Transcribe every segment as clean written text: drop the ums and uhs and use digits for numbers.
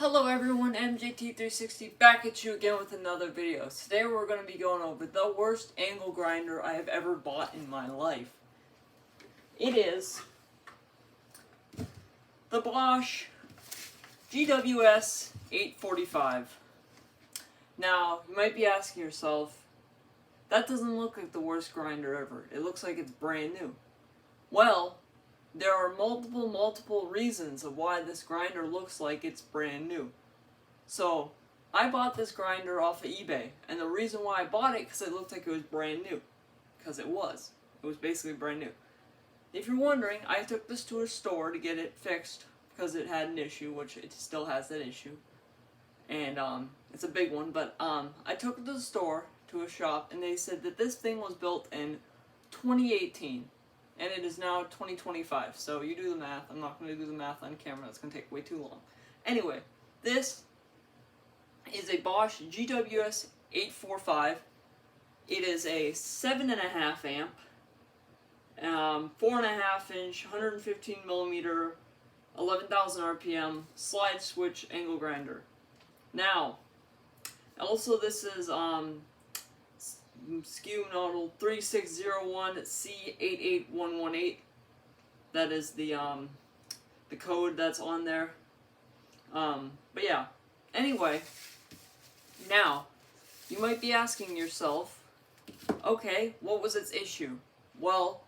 Hello everyone, MJT360 back at you again with another video. Today we're going to be going over the worst angle grinder I have ever bought in my life. It is the Bosch GWS8-45. Now, you might be asking yourself, that doesn't look like the worst grinder ever. It looks like it's brand new. Well, there are multiple reasons of why this grinder looks like it's brand new. So, I bought this grinder off of eBay, and the reason why I bought it because it looked like it was brand new. Because it was. It was basically brand new. If you're wondering, I took this to a store to get it fixed because it had an issue, which it still has that issue. And it's a big one, but I took it to the store, to a shop, and they said that this thing was built in 2018. And it is now 2025, so you do the math. I'm not going to do the math on camera, that's going to take way too long. Anyway, this is a Bosch GWS8-45. It is a 7.5 amp, 4.5 inch, 115 millimeter, 11,000 RPM, slide switch angle grinder. Now, also this is SKU model 3601C88118. That is the code that's on there. But yeah. Anyway, now you might be asking yourself, okay, what was its issue? Well,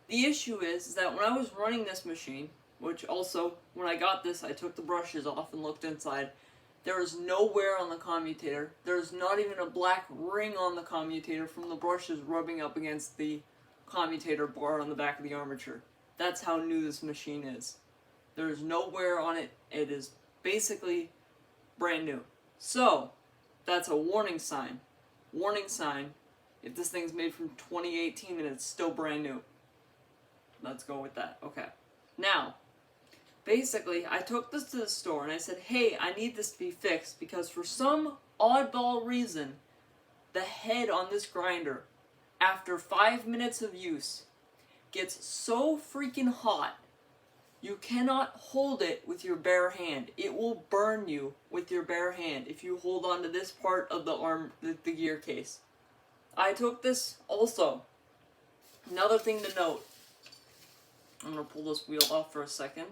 the issue is that when I was running this machine, which also when I got this, I took the brushes off and looked inside. There is no wear on the commutator. There's not even a black ring on the commutator from the brushes rubbing up against the commutator bar on the back of the armature. That's how new this machine is. There is no wear on it. It is basically brand new. So, that's a warning sign. Warning sign if this thing's made from 2018 and it's still brand new. Let's go with that. Okay. Now, basically, I took this to the store and I said, hey, I need this to be fixed because for some oddball reason, the head on this grinder, after 5 minutes of use, gets so freaking hot, you cannot hold it with your bare hand. It will burn you with your bare hand if you hold on to this part of the arm, the gear case. I took this also. Another thing to note, I'm going to pull this wheel off for a second.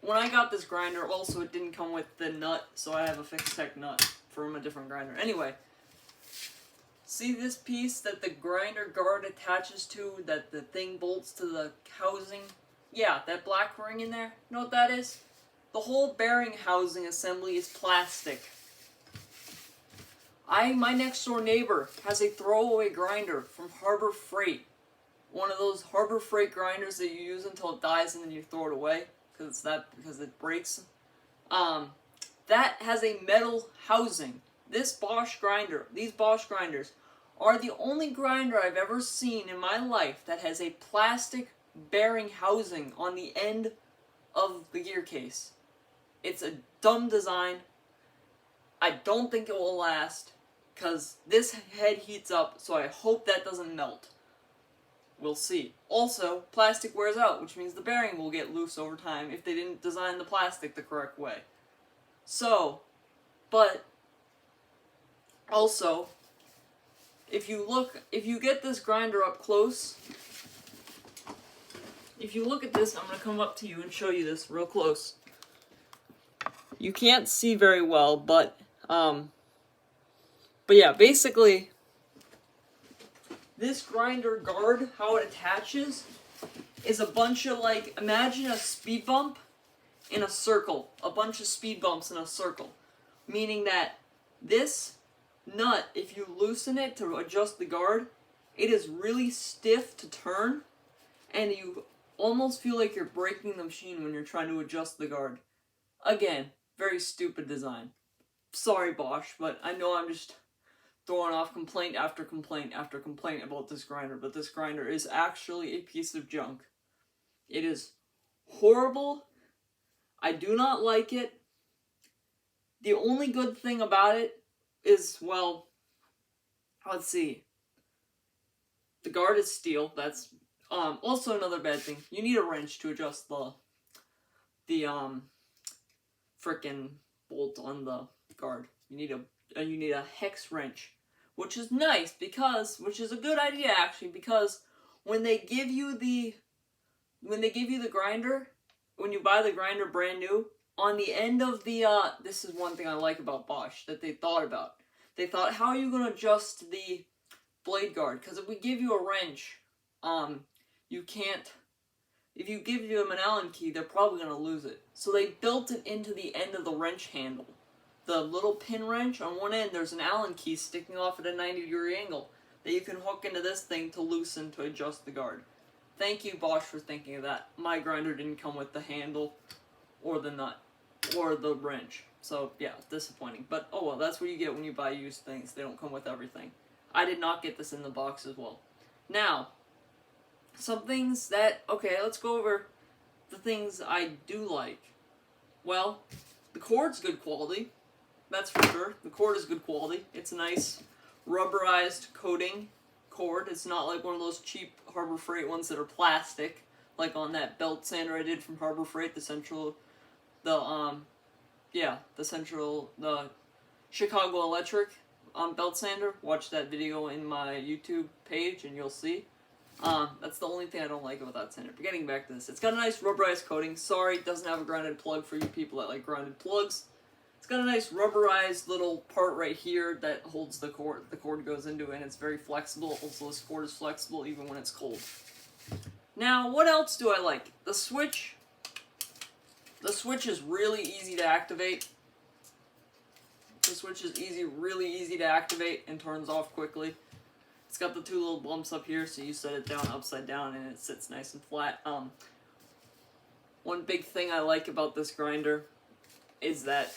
When I got this grinder, also it didn't come with the nut, so I have a fixed tech nut from a different grinder. Anyway, see this piece that the grinder guard attaches to, that the thing bolts to the housing? Yeah, that black ring in there, you know what that is? The whole bearing housing assembly is plastic. My next door neighbor has a throwaway grinder from Harbor Freight. One of those Harbor Freight grinders that you use until it dies and then you throw it away because it breaks. That has a metal housing. This Bosch grinder, these Bosch grinders, are the only grinder I've ever seen in my life that has a plastic bearing housing on the end of the gear case. It's a dumb design. I don't think it will last because this head heats up, so I hope that doesn't melt. We'll see. Also, plastic wears out, which means the bearing will get loose over time if they didn't design the plastic the correct way. So, but also, if you get this grinder up close, if you look at this, I'm going to come up to you and show you this real close. You can't see very well, but yeah, basically, this grinder guard, how it attaches, is a bunch of, like, imagine a speed bump in a circle. A bunch of speed bumps in a circle. Meaning that this nut, if you loosen it to adjust the guard, it is really stiff to turn, and you almost feel like you're breaking the machine when you're trying to adjust the guard. Again, very stupid design. Sorry, Bosch, but I know I'm just throwing off complaint after complaint after complaint about this grinder, but this grinder is actually a piece of junk. It is horrible. I do not like it. The only good thing about it is, well, let's see. The guard is steel. That's Also another bad thing, you need a wrench to adjust the frickin' bolt on the guard. You need a hex wrench, which is nice which is a good idea actually, because when they give you the grinder, when you buy the grinder brand new, on the end of the this is one thing I like about Bosch that they thought about. They thought, how are you going to adjust the blade guard? Because if we give you a wrench, you can't. If you give them an Allen key, they're probably going to lose it. So they built it into the end of the wrench handle. The little pin wrench, on one end there's an Allen key sticking off at a 90-degree angle that you can hook into this thing to loosen to adjust the guard. Thank you, Bosch, for thinking of that. My grinder didn't come with the handle or the nut or the wrench. So yeah, disappointing. But oh well, that's what you get when you buy used things. They don't come with everything. I did not get this in the box as well. Now, some things that, okay, let's go over the things I do like. Well, the cord's good quality. That's for sure. The cord is good quality. It's a nice rubberized coating cord. It's not like one of those cheap Harbor Freight ones that are plastic, like on that belt sander I did from Harbor Freight, the Chicago Electric belt sander. Watch that video in my YouTube page and you'll see. That's the only thing I don't like about that sander. But getting back to this, it's got a nice rubberized coating. Sorry, it doesn't have a grounded plug for you people that like grounded plugs. It's got a nice rubberized little part right here that holds the cord. The cord goes into it and it's very flexible. Also, this cord is flexible even when it's cold. Now, what else do I like? The switch. The switch is really easy to activate. The switch is really easy to activate and turns off quickly. It's got the two little bumps up here, so you set it down upside down and it sits nice and flat. One big thing I like about this grinder is that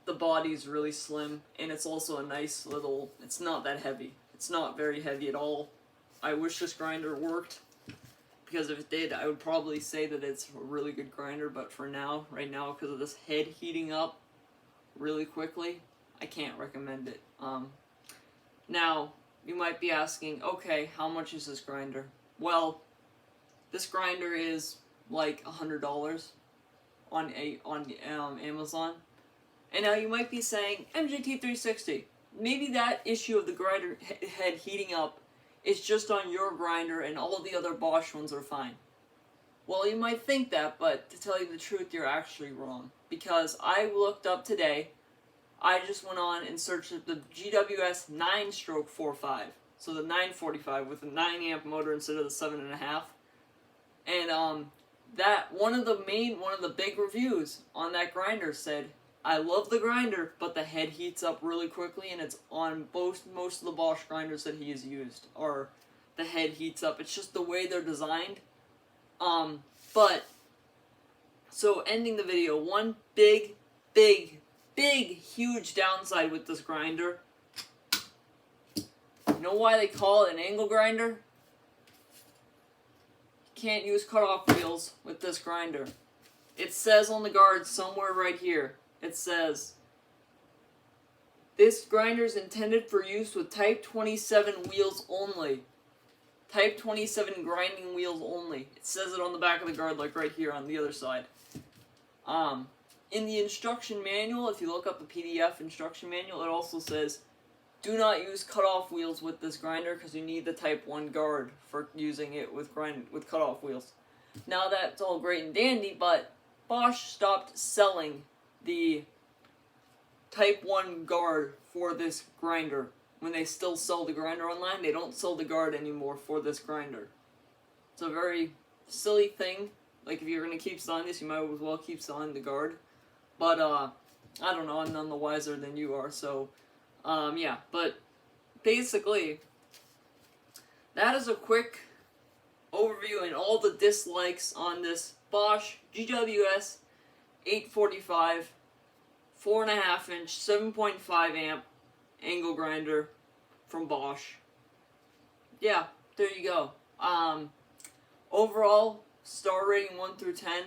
the body's really slim, and it's also a nice little, it's not that heavy. It's not very heavy at all. I wish this grinder worked, because if it did, I would probably say that it's a really good grinder, but for now, right now, because of this head heating up really quickly, I can't recommend it. Now, you might be asking, okay, how much is this grinder? Well, this grinder is like $100 on Amazon. And now you might be saying, MJT360, maybe that issue of the grinder head heating up is just on your grinder and all of the other Bosch ones are fine. Well, you might think that, but to tell you the truth, you're actually wrong. Because I looked up today, I just went on and searched the GWS8-45, so the 945 with a 9 amp motor instead of the 7.5. And that one of the big reviews on that grinder said, I love the grinder, but the head heats up really quickly, and it's on most of the Bosch grinders that he has used, or the head heats up. It's just the way they're designed. So ending the video, one big, huge downside with this grinder. You know why they call it an angle grinder? You can't use cutoff wheels with this grinder. It says on the guard somewhere right here. It says, this grinder is intended for use with Type 27 wheels only. Type 27 grinding wheels only. It says it on the back of the guard, like right here on the other side. In the instruction manual, if you look up the PDF instruction manual, it also says, do not use cutoff wheels with this grinder because you need the Type 1 guard for using it with cutoff wheels. Now that's all great and dandy, but Bosch stopped selling the Type 1 guard for this grinder. When they still sell the grinder online, they don't sell the guard anymore for this grinder. It's a very silly thing. Like, if you're going to keep selling this, you might as well keep selling the guard. But, I don't know, I'm none the wiser than you are, so, yeah. But, basically, that is a quick overview and all the dislikes on this Bosch GWS8-45 4.5 inch 7.5 amp angle grinder from Bosch. Yeah, there you go. Overall, star rating 1 through 10,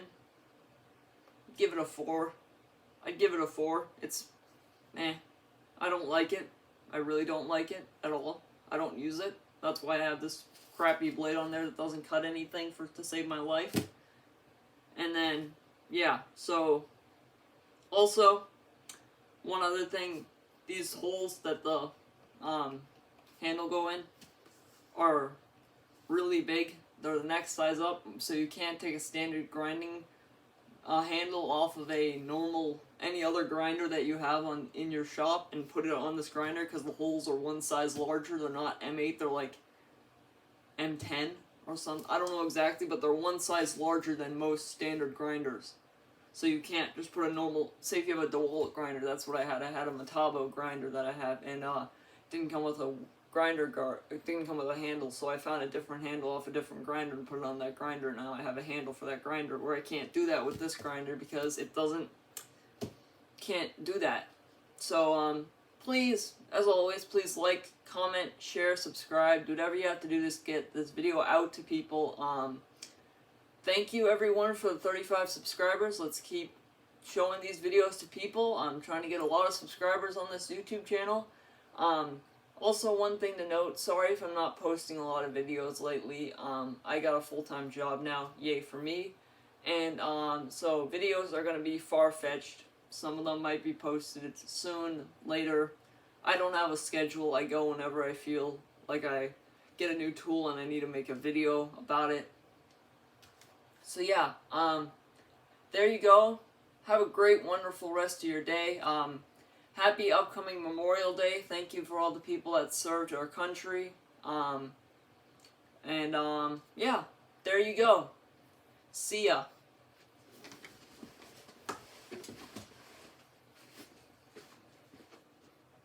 give it a 4. I'd give it a 4. It's I don't like it. I really don't like it at all. I don't use it. That's why I have this crappy blade on there that doesn't cut anything to save my life. And then, yeah, so, also, one other thing, these holes that the handle go in are really big. They're the next size up, so you can't take a standard grinding handle off of any other grinder that you have in your shop and put it on this grinder, because the holes are one size larger. They're not M8, they're like M10 or something. I don't know exactly, but they're one size larger than most standard grinders. So you can't just put a normal, say if you have a DeWalt grinder, that's what I had. I had a Metabo grinder that I have, and it didn't come with a it didn't come with a handle, so I found a different handle off a different grinder and put it on that grinder. Now I have a handle for that grinder, where I can't do that with this grinder because it can't do that. So, please, as always, please like, comment, share, subscribe, do whatever you have to do to get this video out to people. Thank you everyone for the 35 subscribers. Let's keep showing these videos to people. I'm trying to get a lot of subscribers on this YouTube channel. Also, one thing to note, sorry if I'm not posting a lot of videos lately. I got a full-time job now, yay for me. And so videos are going to be far-fetched. Some of them might be posted soon, later. I don't have a schedule. I go whenever I feel like I get a new tool and I need to make a video about it. So yeah, there you go. Have a great, wonderful rest of your day. Happy upcoming Memorial Day. Thank you for all the people that served our country. Yeah, there you go. See ya.